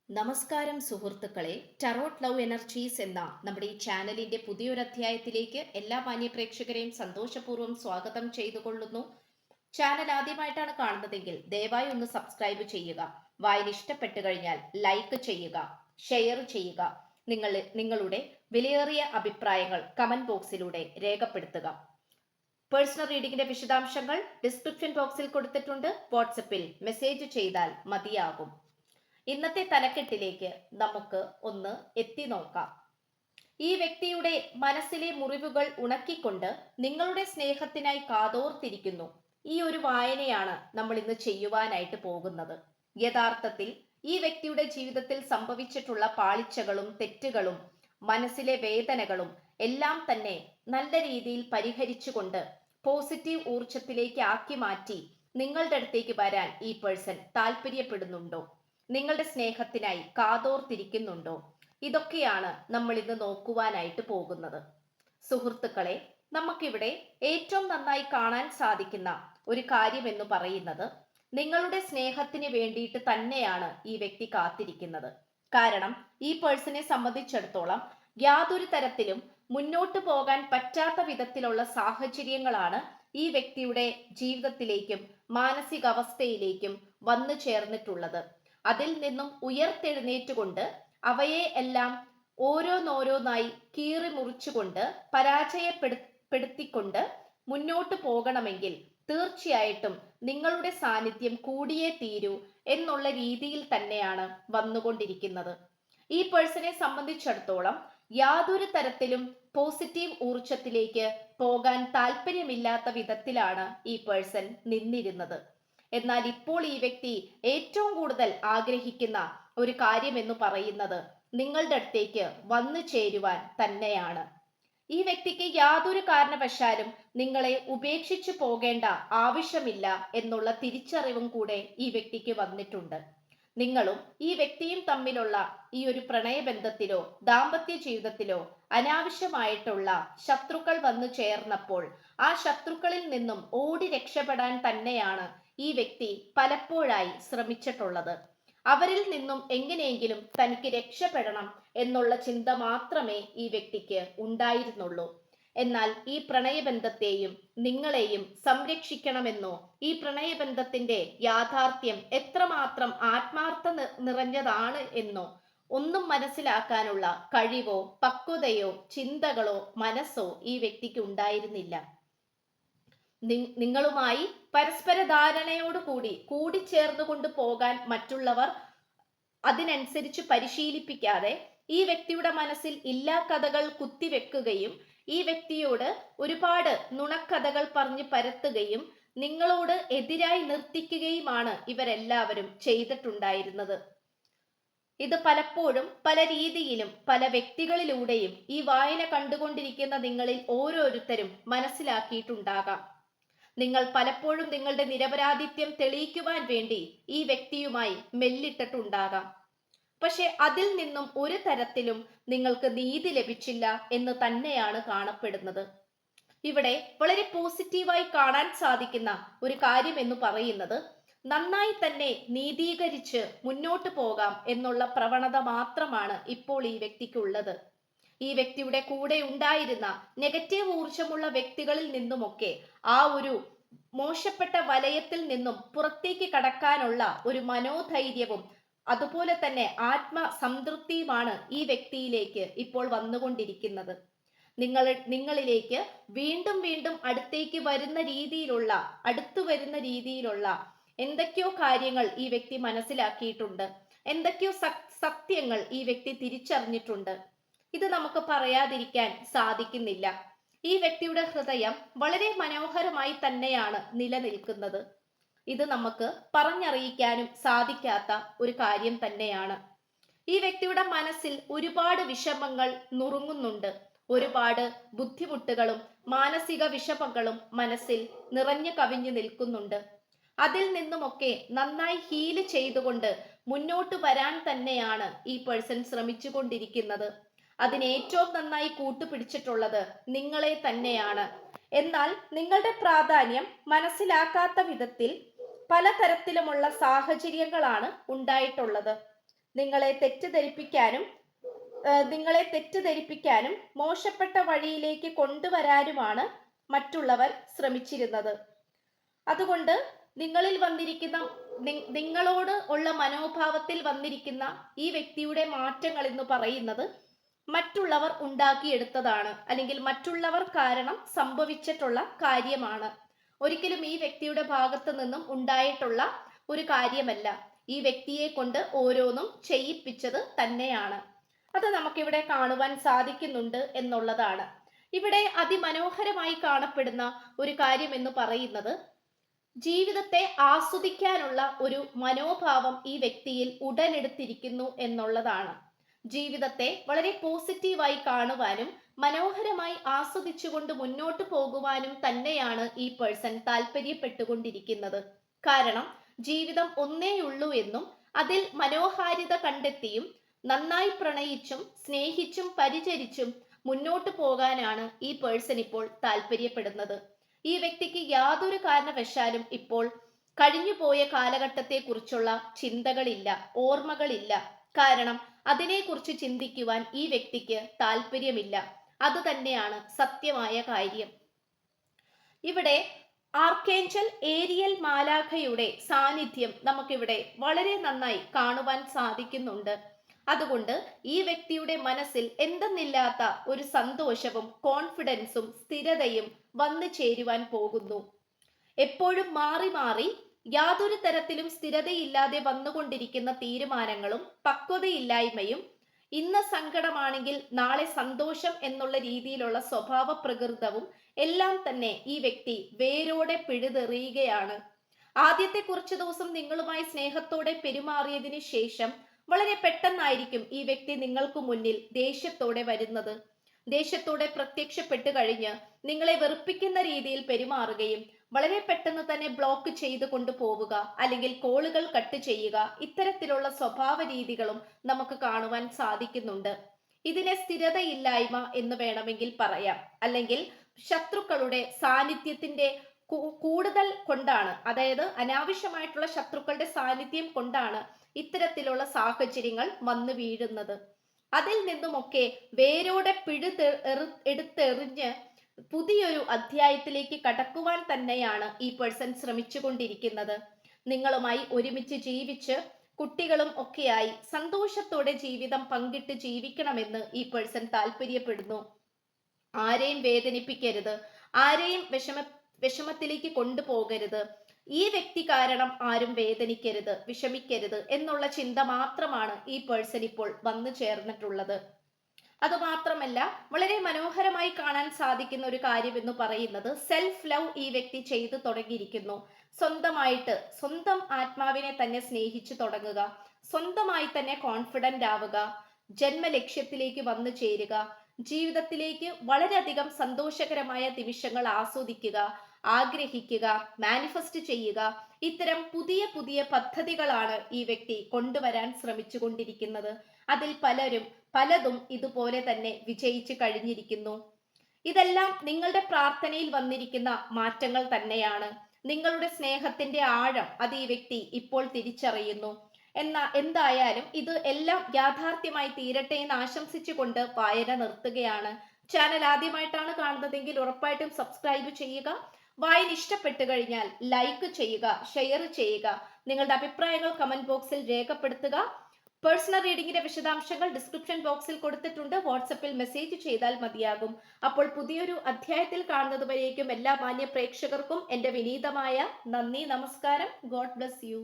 നമസ്കാരം സുഹൃത്തുക്കളെ, tarot love energies എന്ന നമ്മുടെ ഈ ചാനലിന്റെ പുതിയൊരു അധ്യായത്തിലേക്ക് എല്ലാ മാന്യ പ്രേക്ഷകരെയും സന്തോഷപൂർവ്വം സ്വാഗതം ചെയ്തുകൊള്ളുന്നു. ചാനൽ ആദ്യമായിട്ടാണ് കാണുന്നതെങ്കിൽ ദയവായി ഒന്ന് സബ്സ്ക്രൈബ് ചെയ്യുക. വായന ഇഷ്ടപ്പെട്ടു കഴിഞ്ഞാൽ ലൈക്ക് ചെയ്യുക, ഷെയർ ചെയ്യുക. നിങ്ങളുടെ വിലയേറിയ അഭിപ്രായങ്ങൾ കമന്റ് ബോക്സിലൂടെ രേഖപ്പെടുത്തുക. പേഴ്സണൽ റീഡിംഗിന്റെ വിശദാംശങ്ങൾ ഡിസ്ക്രിപ്ഷൻ ബോക്സിൽ കൊടുത്തിട്ടുണ്ട്. വാട്സപ്പിൽ മെസ്സേജ് ചെയ്താൽ മതിയാകും. ഇന്നത്തെ തലക്കെട്ടിലേക്ക് നമുക്ക് ഒന്ന് എത്തി നോക്കാം. ഈ വ്യക്തിയുടെ മനസ്സിലെ മുറിവുകൾ ഉണക്കിക്കൊണ്ട് നിങ്ങളുടെ സ്നേഹത്തിനായി കാതോർത്തിരിക്കുന്നു. ഈ ഒരു വായനയാണ് നമ്മൾ ഇന്ന് ചെയ്യുവാനായിട്ട് പോകുന്നത്. യഥാർത്ഥത്തിൽ ഈ വ്യക്തിയുടെ ജീവിതത്തിൽ സംഭവിച്ചിട്ടുള്ള പാളിച്ചകളും തെറ്റുകളും മനസ്സിലെ വേദനകളും എല്ലാം തന്നെ നല്ല രീതിയിൽ പരിഹരിച്ചുകൊണ്ട് പോസിറ്റീവ് ഊർജത്തിലേക്ക് ആക്കി മാറ്റി നിങ്ങളുടെ അടുത്തേക്ക് വരാൻ ഈ പേഴ്സൺ താല്പര്യപ്പെടുന്നുണ്ടോ? നിങ്ങളുടെ സ്നേഹത്തിനായി കാതോർത്തിരിക്കുന്നുണ്ടോ? ഇതൊക്കെയാണ് നമ്മൾ ഇന്ന് നോക്കുവാനായിട്ട് പോകുന്നത്. സുഹൃത്തുക്കളെ, നമുക്കിവിടെ ഏറ്റവും നന്നായി കാണാൻ സാധിക്കുന്ന ഒരു കാര്യം എന്ന് പറയുന്നത് നിങ്ങളുടെ സ്നേഹത്തിന് വേണ്ടിയിട്ട് തന്നെയാണ് ഈ വ്യക്തി കാത്തിരിക്കുന്നത്. കാരണം ഈ പേഴ്സണെ സംബന്ധിച്ചിടത്തോളം യാതൊരു തരത്തിലും മുന്നോട്ട് പോകാൻ പറ്റാത്ത വിധത്തിലുള്ള സാഹചര്യങ്ങളാണ് ഈ വ്യക്തിയുടെ ജീവിതത്തിലേക്കും മാനസികാവസ്ഥയിലേക്കും വന്നു ചേർന്നിട്ടുള്ളത്. അതിൽ നിന്നും ഉയർത്തെഴുന്നേറ്റുകൊണ്ട് അവയെ എല്ലാം ഓരോന്നോരോന്നായി കീറി മുറിച്ചുകൊണ്ട് പരാജയപ്പെടുത്തിക്കൊണ്ട് മുന്നോട്ട് പോകണമെങ്കിൽ തീർച്ചയായിട്ടും നിങ്ങളുടെ സാന്നിധ്യം കൂടിയേ തീരൂ എന്നുള്ള രീതിയിൽ തന്നെയാണ് വന്നുകൊണ്ടിരിക്കുന്നത്. ഈ പേഴ്സണെ സംബന്ധിച്ചിടത്തോളം യാതൊരു തരത്തിലും പോസിറ്റീവ് ഊർജത്തിലേക്ക് പോകാൻ താല്പര്യമില്ലാത്ത വിധത്തിലാണ് ഈ പേഴ്സൺ നിന്നിരുന്നത്. എന്നാൽ ഇപ്പോൾ ഈ വ്യക്തി ഏറ്റവും കൂടുതൽ ആഗ്രഹിക്കുന്ന ഒരു കാര്യം എന്ന് പറയുന്നത് നിങ്ങളുടെ അടുത്തേക്ക് വന്നു ചേരുവാൻ തന്നെയാണ്. ഈ വ്യക്തിക്ക് യാതൊരു കാരണവശാലും നിങ്ങളെ ഉപേക്ഷിച്ചു പോകേണ്ട ആവശ്യമില്ല എന്നുള്ള തിരിച്ചറിവും കൂടെ ഈ വ്യക്തിക്ക് വന്നിട്ടുണ്ട്. നിങ്ങളും ഈ വ്യക്തിയും തമ്മിലുള്ള ഈ ഒരു പ്രണയബന്ധത്തിലോ ദാമ്പത്യ ജീവിതത്തിലോ അനാവശ്യമായിട്ടുള്ള ശത്രുക്കൾ വന്നു ചേർന്നപ്പോൾ ആ ശത്രുക്കളിൽ നിന്നും ഓടി രക്ഷപ്പെടാൻ തന്നെയാണ് ഈ വ്യക്തി പലപ്പോഴായി ശ്രമിച്ചിട്ടുള്ളത്. അവരിൽ നിന്നും എങ്ങനെയെങ്കിലും തനിക്ക് രക്ഷപ്പെടണം എന്നുള്ള ചിന്ത മാത്രമേ ഈ വ്യക്തിക്ക് ഉണ്ടായിരുന്നുള്ളൂ. എന്നാൽ ഈ പ്രണയബന്ധത്തെയും നിങ്ങളെയും സംരക്ഷിക്കണമെന്നോ ഈ പ്രണയബന്ധത്തിന്റെ യാഥാർത്ഥ്യം എത്രമാത്രം ആത്മാർത്ഥ നിറഞ്ഞതാണ് എന്നോ ഒന്നും മനസ്സിലാക്കാനുള്ള കഴിവോ പക്വതയോ ചിന്തകളോ മനസ്സോ ഈ വ്യക്തിക്ക് ഉണ്ടായിരുന്നില്ല. നിങ്ങളുമായി പരസ്പര ധാരണയോടുകൂടി കൂടിച്ചേർന്നുകൊണ്ട് പോകാൻ മറ്റുള്ളവർ അതിനനുസരിച്ച് പരിശീലിപ്പിക്കാതെ ഈ വ്യക്തിയുടെ മനസ്സിൽ ഇല്ലാ കഥകൾ കുത്തിവെക്കുകയും ഈ വ്യക്തിയോട് ഒരുപാട് നുണക്കഥകൾ പറഞ്ഞ് പരത്തുകയും നിങ്ങളോട് എതിരായി നിർത്തിക്കുകയുമാണ് ഇവരെല്ലാവരും ചെയ്തിട്ടുണ്ടായിരുന്നത്. ഇത് പലപ്പോഴും പല രീതിയിലും പല വ്യക്തികളിലൂടെയും ഈ വായന കണ്ടുകൊണ്ടിരിക്കുന്ന നിങ്ങളിൽ ഓരോരുത്തരും മനസ്സിലാക്കിയിട്ടുണ്ടാകാം. നിങ്ങൾ പലപ്പോഴും നിങ്ങളുടെ നിരപരാധിത്യം തെളിയിക്കുവാൻ വേണ്ടി ഈ വ്യക്തിയുമായി മെല്ലിട്ടിട്ടുണ്ടാകാം. പക്ഷെ അതിൽ നിന്നും ഒരു തരത്തിലും നിങ്ങൾക്ക് നീതി ലഭിച്ചില്ല എന്ന് തന്നെയാണ് കാണപ്പെടുന്നത്. ഇവിടെ വളരെ പോസിറ്റീവായി കാണാൻ സാധിക്കുന്ന ഒരു കാര്യം എന്ന് പറയുന്നത് നന്നായി തന്നെ നീതീകരിച്ച് മുന്നോട്ട് പോകാം എന്നുള്ള പ്രവണത മാത്രമാണ് ഇപ്പോൾ ഈ വ്യക്തിക്കുള്ളത്. ഈ വ്യക്തിയുടെ കൂടെ ഉണ്ടായിരുന്ന നെഗറ്റീവ് ഊർജമുള്ള വ്യക്തികളിൽ നിന്നുമൊക്കെ ആ ഒരു മോശപ്പെട്ട വലയത്തിൽ നിന്നും പുറത്തേക്ക് കടക്കാനുള്ള ഒരു മനോധൈര്യവും അതുപോലെ തന്നെ ആത്മസംതൃപ്തിയുമാണ് ഈ വ്യക്തിയിലേക്ക് ഇപ്പോൾ വന്നുകൊണ്ടിരിക്കുന്നത്. നിങ്ങളിലേക്ക് വീണ്ടും വീണ്ടും അടുത്തേക്ക് വരുന്ന രീതിയിലുള്ള അടുത്തു വരുന്ന രീതിയിലുള്ള എന്തൊക്കെയോ കാര്യങ്ങൾ ഈ വ്യക്തി മനസ്സിലാക്കിയിട്ടുണ്ട്. എന്തൊക്കെയോ സത്യങ്ങൾ ഈ വ്യക്തി തിരിച്ചറിഞ്ഞിട്ടുണ്ട്. ഇത് നമുക്ക് പറയാതിരിക്കാൻ സാധിക്കുന്നില്ല. ഈ വ്യക്തിയുടെ ഹൃദയം വളരെ മനോഹരമായി തന്നെയാണ് നിലനിൽക്കുന്നത്. ഇത് നമുക്ക് പറഞ്ഞറിയിക്കാനും സാധിക്കാത്ത ഒരു കാര്യം തന്നെയാണ്. ഈ വ്യക്തിയുടെ മനസ്സിൽ ഒരുപാട് വിഷമങ്ങൾ നുറുങ്ങുന്നുണ്ട്. ഒരുപാട് ബുദ്ധിമുട്ടുകളും മാനസിക വിഷമങ്ങളും മനസ്സിൽ നിറഞ്ഞു കവിഞ്ഞു നിൽക്കുന്നുണ്ട്. അതിൽ നിന്നുമൊക്കെ നന്നായി ഹീല് ചെയ്തുകൊണ്ട് മുന്നോട്ട് വരാൻ തന്നെയാണ് ഈ പേഴ്സൺ ശ്രമിച്ചുകൊണ്ടിരിക്കുന്നത്. അതിന് ഏറ്റവും നന്നായി കൂട്ടുപിടിച്ചിട്ടുള്ളത് നിങ്ങളെ തന്നെയാണ്. എന്നാൽ നിങ്ങളുടെ പ്രാധാന്യം മനസ്സിലാക്കാത്ത വിധത്തിൽ പലതരത്തിലുമുള്ള സാഹചര്യങ്ങളാണ് ഉണ്ടായിട്ടുള്ളത്. നിങ്ങളെ തെറ്റിദ്ധരിപ്പിക്കാനും മോശപ്പെട്ട വഴിയിലേക്ക് കൊണ്ടുവരാനുമാണ് മറ്റുള്ളവർ ശ്രമിച്ചിരുന്നത്. അതുകൊണ്ട് നിങ്ങളോട് ഉള്ള മനോഭാവത്തിൽ വന്നിരിക്കുന്ന ഈ വ്യക്തിയുടെ മാറ്റങ്ങൾ എന്ന് പറയുന്നത് മറ്റുള്ളവർ ഉണ്ടാക്കിയെടുത്തതാണ്, അല്ലെങ്കിൽ മറ്റുള്ളവർ കാരണം സംഭവിച്ചിട്ടുള്ള കാര്യമാണ്. ഒരിക്കലും ഈ വ്യക്തിയുടെ ഭാഗത്തു നിന്നും ഉണ്ടായിട്ടുള്ള ഒരു കാര്യമല്ല. ഈ വ്യക്തിയെ കൊണ്ട് ഓരോന്നും ചെയ്യിപ്പിച്ചത് തന്നെയാണ്. അത് നമുക്കിവിടെ കാണുവാൻ സാധിക്കുന്നുണ്ട് എന്നുള്ളതാണ്. ഇവിടെ അതിമനോഹരമായി കാണപ്പെടുന്ന ഒരു കാര്യം എന്ന് പറയുന്നത് ജീവിതത്തെ ആസ്വദിക്കാനുള്ള ഒരു മനോഭാവം ഈ വ്യക്തിയിൽ ഉടലെടുത്തിരിക്കുന്നു എന്നുള്ളതാണ്. ജീവിതത്തെ വളരെ പോസിറ്റീവായി കാണുവാനും മനോഹരമായി ആസ്വദിച്ചുകൊണ്ട് മുന്നോട്ട് പോകുവാനും തന്നെയാണ് ഈ പേഴ്സൺ താല്പര്യപ്പെട്ടുകൊണ്ടിരിക്കുന്നത്. കാരണം ജീവിതം ഒന്നേയുള്ളൂ എന്നും അതിൽ മനോഹാരിത കണ്ടെത്തിയും നന്നായി പ്രണയിച്ചും സ്നേഹിച്ചും പരിചരിച്ചും മുന്നോട്ട് പോകാനാണ് ഈ പേഴ്സൺ ഇപ്പോൾ താല്പര്യപ്പെടുന്നത്. ഈ വ്യക്തിക്ക് യാതൊരു കാരണവശാലും ഇപ്പോൾ കഴിഞ്ഞുപോയ കാലഘട്ടത്തെ കുറിച്ചുള്ള ചിന്തകളില്ല, ഓർമ്മകളില്ല. കാരണം അതിനെക്കുറിച്ച് ചിന്തിക്കുവാൻ ഈ വ്യക്തിക്ക് താല്പര്യമില്ല. അത് തന്നെയാണ് സത്യമായ കാര്യം. ഇവിടെ ആർക്കേഞ്ചൽ ഏരിയൽ മാലാഖയുടെ സാന്നിധ്യം നമുക്കിവിടെ വളരെ നന്നായി കാണുവാൻ സാധിക്കുന്നുണ്ട്. അതുകൊണ്ട് ഈ വ്യക്തിയുടെ മനസ്സിൽ എന്തെന്നില്ലാത്ത ഒരു സന്തോഷവും കോൺഫിഡൻസും സ്ഥിരതയും വന്നു ചേരുവാൻ പോകുന്നു. എപ്പോഴും മാറി മാറി യാതൊരു തരത്തിലും സ്ഥിരതയില്ലാതെ വന്നുകൊണ്ടിരിക്കുന്ന തീരുമാനങ്ങളും പക്വതയില്ലായ്മയും, ഇന്ന് സങ്കടമാണെങ്കിൽ നാളെ സന്തോഷം എന്നുള്ള രീതിയിലുള്ള സ്വഭാവ പ്രകൃതവും എല്ലാം തന്നെ ഈ വ്യക്തി വേരോടെ പിഴുതെറിയുകയാണ്. ആദ്യത്തെ കുറച്ചു ദിവസം നിങ്ങളുമായി സ്നേഹത്തോടെ പെരുമാറിയതിനു ശേഷം വളരെ പെട്ടെന്നായിരിക്കും ഈ വ്യക്തി നിങ്ങൾക്ക് മുന്നിൽ ദേഷ്യത്തോടെ വരുന്നത്. ദേഷ്യത്തോടെ പ്രത്യക്ഷപ്പെട്ട് കഴിഞ്ഞ് നിങ്ങളെ വെറുപ്പിക്കുന്ന രീതിയിൽ പെരുമാറുകയും വളരെ പെട്ടെന്ന് തന്നെ ബ്ലോക്ക് ചെയ്ത് കൊണ്ടുപോവുക, അല്ലെങ്കിൽ കോളുകൾ കട്ട് ചെയ്യുക, ഇത്തരത്തിലുള്ള സ്വഭാവ രീതികളും നമുക്ക് കാണുവാൻ സാധിക്കുന്നുണ്ട്. ഇതിനെ സ്ഥിരതയില്ലായ്മ എന്ന് വേണമെങ്കിൽ പറയാം. അല്ലെങ്കിൽ ശത്രുക്കളുടെ സാന്നിധ്യത്തിന്റെ കൂടുതൽ കൊണ്ടാണ്, അതായത് അനാവശ്യമായിട്ടുള്ള ശത്രുക്കളുടെ സാന്നിധ്യം കൊണ്ടാണ് ഇത്തരത്തിലുള്ള സാഹചര്യങ്ങൾ വന്നു വീഴുന്നത്. അതിൽ നിന്നുമൊക്കെ വേരോടെ എടുത്തെറിഞ്ഞ് പുതിയൊരു അധ്യായത്തിലേക്ക് കടക്കുവാൻ തന്നെയാണ് ഈ പേഴ്സൺ ശ്രമിച്ചുകൊണ്ടിരിക്കുന്നത്. നിങ്ങളുമായി ഒരുമിച്ച് ജീവിച്ച് കുട്ടികളും ഒക്കെയായി സന്തോഷത്തോടെ ജീവിതം പങ്കിട്ട് ജീവിക്കണമെന്ന് ഈ പേഴ്സൺ താല്പര്യപ്പെടുന്നു. ആരെയും വേദനിപ്പിക്കരുത്, ആരെയും വിഷമത്തിലേക്ക് കൊണ്ടുപോകരുത്, ഈ വ്യക്തി കാരണം ആരും വേദനിക്കരുത്, വിഷമിക്കരുത് എന്നുള്ള ചിന്ത മാത്രമാണ് ഈ പേഴ്സൺ ഇപ്പോൾ വന്നു ചേർന്നിട്ടുള്ളത്. അതുമാത്രമല്ല, വളരെ മനോഹരമായി കാണാൻ സാധിക്കുന്ന ഒരു കാര്യം എന്ന് പറയുന്നത് സെൽഫ് ലവ് ഈ വ്യക്തി ചെയ്തു തുടങ്ങിയിരിക്കുന്നു. സ്വന്തം ആത്മാവിനെ തന്നെ സ്നേഹിച്ചു തുടങ്ങുക, സ്വന്തമായി തന്നെ കോൺഫിഡന്റ് ആവുക, ജന്മലക്ഷ്യത്തിലേക്ക് വന്നു ചേരുക, ജീവിതത്തിലേക്ക് വളരെയധികം സന്തോഷകരമായ നിമിഷങ്ങൾ ആസ്വദിക്കുക, ആഗ്രഹിക്കുക, മാനിഫെസ്റ്റ് ചെയ്യുക. ഇത്തരം പുതിയ പുതിയ പദ്ധതികളാണ് ഈ വ്യക്തി കൊണ്ടുവരാൻ ശ്രമിച്ചു കൊണ്ടിരിക്കുന്നത്. അതിൽ പലതും ഇതുപോലെ തന്നെ വിജയിച്ചു കഴിഞ്ഞിരിക്കുന്നു. ഇതെല്ലാം നിങ്ങളുടെ പ്രാർത്ഥനയിൽ വന്നിരിക്കുന്ന മാറ്റങ്ങൾ തന്നെയാണ്. നിങ്ങളുടെ സ്നേഹത്തിന്റെ ആഴം അത് ഈ വ്യക്തി ഇപ്പോൾ തിരിച്ചറിയുന്നു. എന്തായാലും ഇത് എല്ലാം യാഥാർത്ഥ്യമായി തീരട്ടെ എന്ന് ആശംസിച്ചുകൊണ്ട് വായന നിർത്തുകയാണ്. ചാനൽ ആദ്യമായിട്ടാണ് കാണുന്നതെങ്കിൽ ഉറപ്പായിട്ടും സബ്സ്ക്രൈബ് ചെയ്യുക. വായന ഇഷ്ടപ്പെട്ടു കഴിഞ്ഞാൽ ലൈക്ക് ചെയ്യുക, ഷെയർ ചെയ്യുക. നിങ്ങളുടെ അഭിപ്രായങ്ങൾ കമന്റ് ബോക്സിൽ രേഖപ്പെടുത്തുക. പേഴ്സണൽ റീഡിംഗിന്റെ വിശദാംശങ്ങൾ ഡിസ്ക്രിപ്ഷൻ ബോക്സിൽ കൊടുത്തിട്ടുണ്ട്. വാട്സപ്പിൽ മെസ്സേജ് ചെയ്താൽ മതിയാകും. അപ്പോൾ പുതിയൊരു അധ്യായത്തിൽ കാണുന്നതുവരേക്കും എല്ലാ മാന്യ പ്രേക്ഷകർക്കും എൻ്റെ വിനീതമായ നന്ദി, നമസ്കാരം. God bless you.